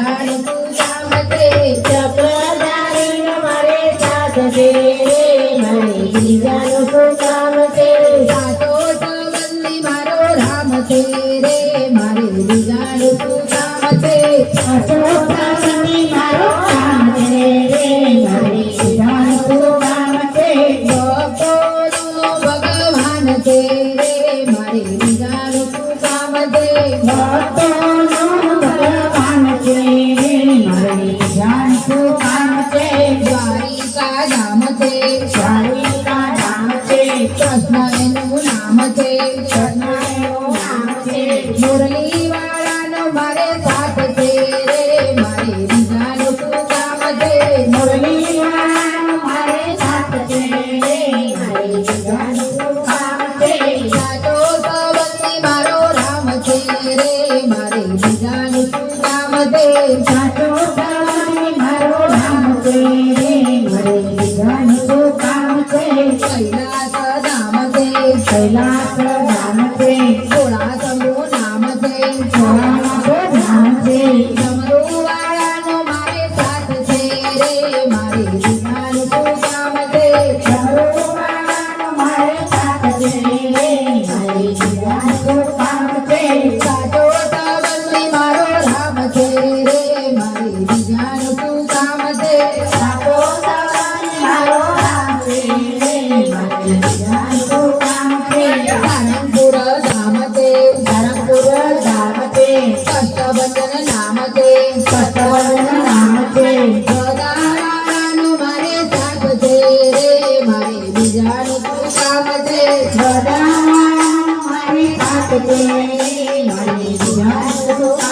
બીજાનું તું કામ છે ચક્રધારી મારે સાથ છે મારે બીજાનું તું કામ છે સાચો સંબંધી મારો રામ છે રે મારે બીજાનું તું કામ છે સાચો સંબંધી મારો રામ છે રે મારે બીજાનું તું કામ છે ભક્તોનો ભગવાન છે રે મારે બીજાનું તું કામ છે ભક્તોનો ભગવાન છે રે મારે બીજાનું તું કામ છે દ્વારિકા ધામ છે દ્વારિકા ધામ છે કૃષ્ણ એનું નામ છે કૃષ્ણ એનું નામ છે મુરલી વાળાનો મારે સાથ છે રે મારે બીજાનું તું કામ છે મુરલી વાળાનો મારે સાથ છે રે મારે બીજાનું તું કામ છે સાચો સંબંધી મારો રામ છે રે મારે બીજાનું તું કામ છે સાચો સંબંધી મારો રામ છે રે મારે બીજાનું તું કામ છે કૈલાસ ધામ છે કૈલાસ ધામ છે થોડા સમૂહ નામ છે થોડા નામ છે ડમરૂ વાળાનો મારે સાથ છે રે મારે બીજાનું તું કામ છે ડમરૂ વાળાનો મારે સાથ છે રે મારે બીજાનું તું કામ છે સાચો સંબંધી મારો રામ છે રે મારે બીજાનું તું કામ છે સાચો સંબંધી મારો રામ છે રે મારે બીજાનું તું કામ છે ધરમપુર ધામ છે ધરમપુર ધામ છે કષ્ટભંજન નામ છે કષ્ટભંજન નામ છે ગદાવાળાનો મારે સાથ છે રે મારે બીજાનું તું કામ છે ગદાવાળાનો મારે સાથ છે મારે બીજાનું તું